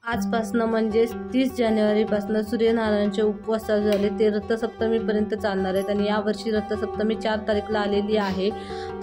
आजपासनं म्हणजे 30 जानेवारीपासून सूर्यनारायणचे उपवास चालू झाले. ते रथसप्तमीपर्यंत चालणार आहेत आणि यावर्षी रथसप्तमी 4 तारखेला आलेली आहे.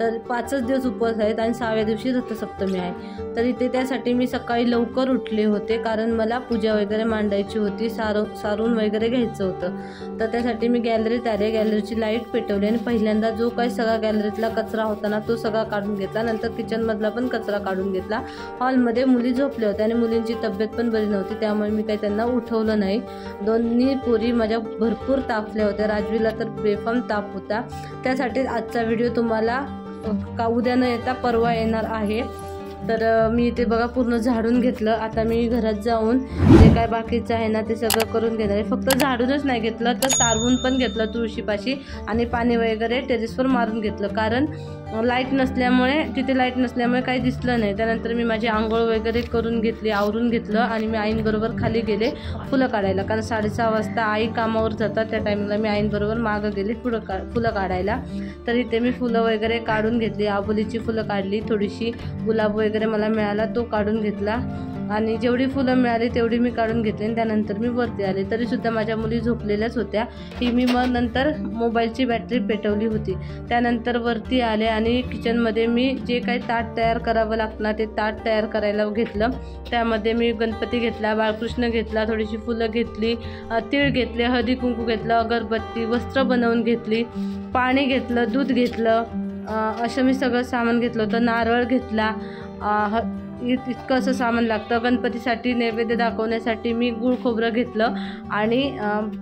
तर 5च दिवस उपवास आहेत आणि 6व्या दिवशी रथसप्तमी आहे. तर इथे त्यासाठी मी सकाळी लवकर उठले होते, कारण मला पूजा वगैरे मांडायची होती, सारून वगैरे घ्यायचं होतं. तर त्यासाठी मी गॅलरीत आले, गॅलरीची लाईट पेटवली आणि पहिल्यांदा जो काही सगळा गॅलरीतला कचरा होता ना तो सगळा काढून घेतला. नंतर किचनमधला पण कचरा काढून घेतला. हॉलमध्ये मुली झोपल्या होत्या आणि मुलींची तब्येत पण बरी नव्हती, त्यामुळे मी काही त्यांना उठवलं नाही. दोन्ही पोरी माझ्या भरपूर तापल्या होत्या. राजवीला तर बेफाम ताप होता. त्यासाठी आजचा व्हिडिओ तुम्हाला उद्या न येता परवा येणार आहे. तर मी इथे बघा पूर्ण झाडून घेतलं. आता मी घरात जाऊन जे काय बाकीचं आहे ना ते सगळं करून घेणार आहे. फक्त झाडूनच नाही घेतलं तर सारवून पण घेतलं तुळशीपाशी आणि पाणी वगैरे टेरेसवर मारून घेतलं, कारण लाईट नसल्यामुळे काही दिसलं नाही. त्यानंतर मी माझी आंघोळ वगैरे करून घेतली, आवरून घेतलं आणि मी आईंबरोबर खाली गेले फुलं काढायला, कारण 6:30 वाजता आई कामावर जातात. त्या टायमिंगला मी आईंबरोबर मागं गेले फुलं काढायला. तर इथे मी फुलं वगैरे काढून घेतली. आबोलीची फुलं काढली, थोडीशी गुलाब वगैरे मला मिळाला तो काढून घेतला आणि जेवढी फुलं मिळाली तेवढी मी काढून घेतली. आणि त्यानंतर मी वरती आले. तरीसुद्धा माझ्या मुली झोपलेल्याच होत्या. ही मी मग नंतर मोबाईलची बॅटरी पेटवली होती. त्यानंतर वरती आले आणि किचनमध्ये मी जे काही ताट तयार करावं लागणार ते ताट तयार करायला घेतलं. त्यामध्ये मी गणपती घेतला, बाळकृष्ण घेतला, थोडीशी फुलं घेतली, तीळ घेतले, हळदी कुंकू घेतलं, अगरबत्ती, वस्त्र बनवून घेतली, पाणी घेतलं, दूध घेतलं, असं मी सगळं सामान घेतलं होतं. नारळ घेतला. इतकं असं सामान लागतं. गणपतीसाठी नैवेद्य दाखवण्यासाठी मी गूळ खोबरं घेतलं आणि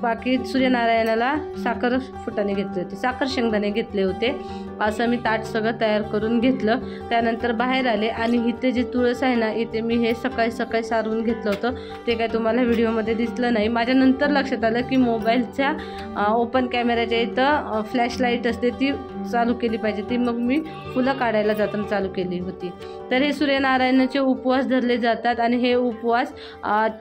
बाकी सूर्यनारायणाला साखर फुटाणे घेतले होते, साखर शेंगदाणे घेतले होते. असं मी ताट सगळं तयार करून घेतलं. त्यानंतर बाहेर आले आणि इथे जे तुळस आहे ना इथे मी हे सकाळी सारवून घेतलं होतं. ते काय तुम्हाला व्हिडिओमध्ये दिसलं नाही. माझ्या नंतर लक्षात आलं की मोबाईलच्या ओपन कॅमेऱ्याच्या इथं फ्लॅशलाईट असते ती चालू केली पाहिजे. ती मग मी फुलं काढायला जाताना चालू केली होती. तर हे सूर्यनारायणाचे उपवास धरले जातात आणि हे उपवास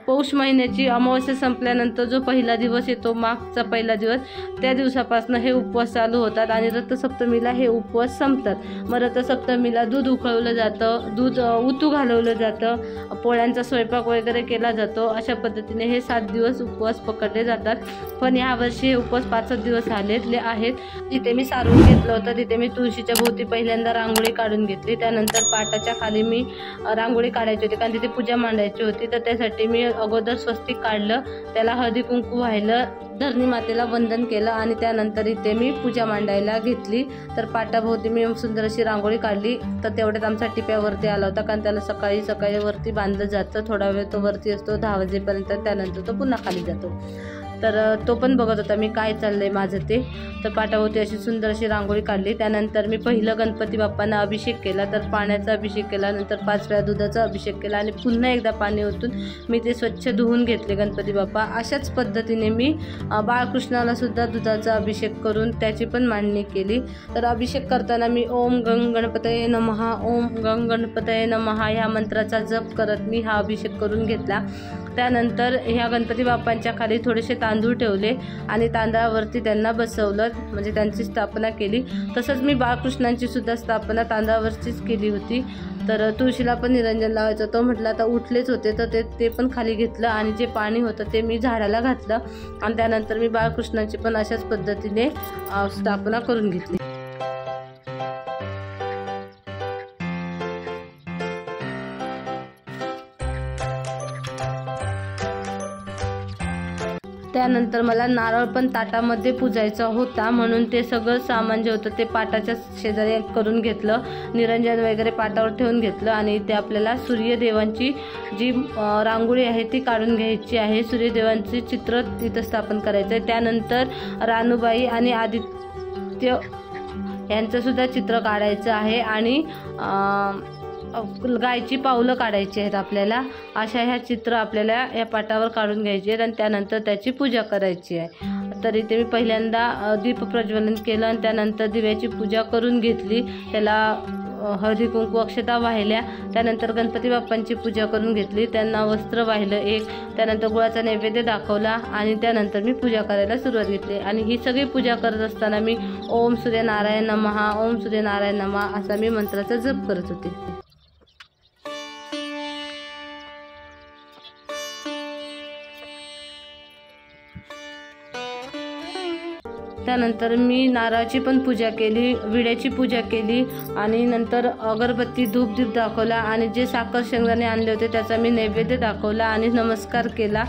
पौष महिन्याची अमावस्या संपल्यानंतर जो पहिला दिवस येतो, मागचा पहिला दिवस, त्या दिवसापासून हे उपवास चालू होतात आणि रथसप्तमीला हे उपवास संपतात. मग रथसप्तमीला दूध उकळवलं जातं, दूध उतू घालवलं जातं, पोळ्यांचा स्वयंपाक वगैरे केला जातो. अशा पद्धतीने हे 7 दिवस उपवास पकडले जातात. पण यावर्षी हे उपवास 5च दिवस आलेले आहेत. तिथे मी सारून घेतलं होतं. तिथे मी तुळशीच्या भोवती पहिल्यांदा रांगोळी काढून घेतली. त्यानंतर पाटाच्या खाली मी रांगोळी काढायची होती, कारण तिथे पूजा मांडायची होती. तर त्यासाठी मी अगोदर स्वस्तिक काढलं, त्याला हळदी कुंकू वाहिलं, धरणी मातेला वंदन केलं आणि त्यानंतर इथे मी पूजा मांडायला घेतली. तर पाटाभोवती मी सुंदर अशी रांगोळी काढली. तर तेवढ्यात आमचा टिप्यावरती आला होता, कारण त्याला सकाळी वरती बांधलं जातं. थोडा वेळ तो वरती असतो 10 वाजेपर्यंत, त्यानंतर तो पुन्हा खाली जातो. तर तो पण बघत होता मी काय चाललंय माझं ते. तर पाटाभोवती अशी सुंदर अशी रांगोळी काढली. त्यानंतर मी पहिलं गणपती बाप्पांना अभिषेक केला. तर पाण्याचा अभिषेक केला, नंतर 5 वेळा दुधाचा अभिषेक केला आणि पुन्हा एकदा पाणी ओतून मी ते स्वच्छ धुवून घेतले गणपती बाप्पा. अशाच पद्धतीने मी बाळकृष्णाला सुद्धा दुधाचा अभिषेक करून त्याची पण मांडणी केली. तर अभिषेक करताना मी ओम गंग गणपतये नमः, ओम गंग गणपतये नमः ह्या मंत्राचा जप करत मी हा अभिषेक करून घेतला. त्यानंतर ह्या गणपती बाप्पांच्या खाली थोडेसे तांदूळ ठेवले आणि तांदळावरती त्यांना बसवलं, म्हणजे त्यांची स्थापना केली. तसंच मी बाळकृष्णांची सुद्धा स्थापना तांदळावरतीच केली होती. तर तुळशीला पण निरंजन लावायचं होतं. म्हटलं आता उठलेच होते तर ते पण खाली घेतलं आणि जे पाणी होतं ते मी झाडाला घातलं आणि त्यानंतर मी बाळकृष्णांची पण अशाच पद्धतीने स्थापना करून घेतली. त्यानंतर मला नारळ पण ताटामध्ये पुजायचा होता, म्हणून ते सगळं सामान जे होतं ते पाटाच्या शेजारी करून घेतलं. निरंजन वगैरे पाटावर ठेवून घेतलं आणि इथे आपल्याला सूर्यदेवांची जी रांगोळी आहे ती काढून घ्यायची आहे. सूर्यदेवांचे चित्र तिथं स्थापन करायचं आहे. त्यानंतर रानूबाई आणि आदित्य यांचंसुद्धा चित्र काढायचं आहे आणि गायची पावलं काढायची आहेत आपल्याला. अशा ह्या चित्र आपल्याला या पाटावर काढून घ्यायची आहेत आणि त्यानंतर त्याची पूजा करायची आहे. तर इथे मी पहिल्यांदा दीप प्रज्वलन केलं आणि त्यानंतर दिव्याची पूजा करून घेतली. त्याला हळदी कुंकू अक्षता वाहिल्या. त्यानंतर गणपती बाप्पांची पूजा करून घेतली, त्यांना वस्त्र वाहिलं एक. त्यानंतर गुळाचा नैवेद्य दाखवला आणि त्यानंतर मी पूजा करायला सुरुवात केली. आणि ही सगळी पूजा करत असताना मी ओम सूर्यनारायण नमः, ओम सूर्यनारायण नमः असा मी मंत्राचा जप करत होते. त्यानंतर मी नारळाची पण पूजा केली, विड्याची पूजा केली आणि नंतर अगरबत्ती धूप दीप दाखवला आणि जे साखर शेंगदाणे आणले होते त्याचा मी नैवेद्य दाखवला आणि नमस्कार केला।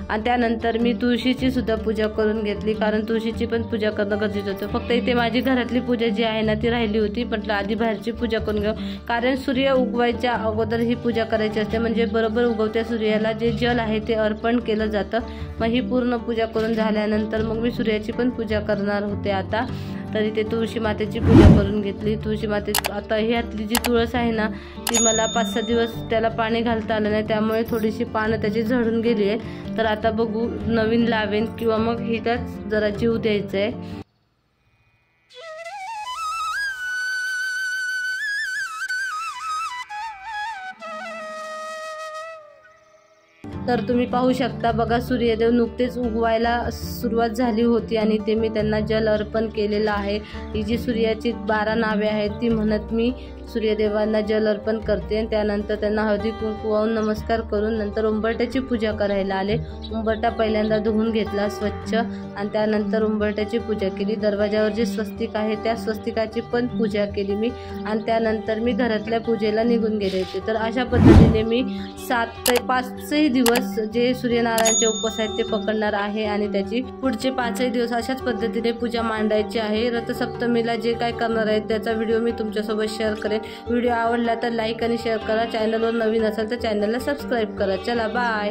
आणि त्यानंतर मी तुळशीची सुद्धा पूजा करून घेतली, कारण तुळशीची पण पूजा करणं गरजेचं होतं। फक्त इथे माझी घरातली पूजा जी आहे ना ती राहिली होती, म्हटलं आधी बाहेरची पूजा करून घेऊ, कारण सूर्य उगवायच्या अगोदर ही पूजा करायची असते, म्हणजे बरोबर उगवत्या सूर्याला जे जल आहे ते अर्पण केलं जातं। मग ही पूर्ण पूजा करून झाल्यानंतर मग मी सूर्याची पण पूजा करणार होते आता। तर इथे तुळशी मातेची पूजा करून घेतली। तुळशी माते आता ह्यातली जी तुळस आहे ना ती मला 5-6 दिवस त्याला पाणी घालता आलं नाही, त्यामुळे थोडीशी पानं त्याची झडून गेली आहे। तर आता बघू नवीन लावेन किंवा मग हिलाच जरा जीव द्यायचा आहे। तर तुम्ही पाहू शकता बघा, सूर्यदेव नुकतेच उगवायला सुरुवात झाली होती आणि ते मी त्यांना जल अर्पण केलेलं आहे। ही जी सूर्याची 12 नावे आहेत ती म्हणत मी सूर्यदेवांना जल अर्पण करते। त्यानंतर त्यांना हळदी कुंकू वाहून नमस्कार करून नंतर उंबरट्याची पूजा करायला आले। उंबरटा पहिल्यांदा धुवून घेतला स्वच्छ आणि त्यानंतर उंबरट्याची पूजा केली। दरवाजावर जे स्वस्तिक आहे त्या स्वस्तिकाची पण पूजा केली मी आणि त्यानंतर मी घरातल्या पूजेला निघून गेले होते। तर अशा पद्धतीने मी 7 ते 5 दिवस जे सूर्यनारायणचे उपवास आहेत ते पकडणार आहे आणि त्याची पुढचे 5 दिवस अशाच पद्धतीने पूजा मांडायची आहे। रथसप्तमीला जे काय करणार आहे त्याचा व्हिडिओ मी तुमच्यासोबत शेअर करेन। व्हिडिओ आवडला तर लाईक आणि शेअर करा, चॅनलवर नवीन असेल तर चॅनलला सबस्क्राईब करा। चला बाय।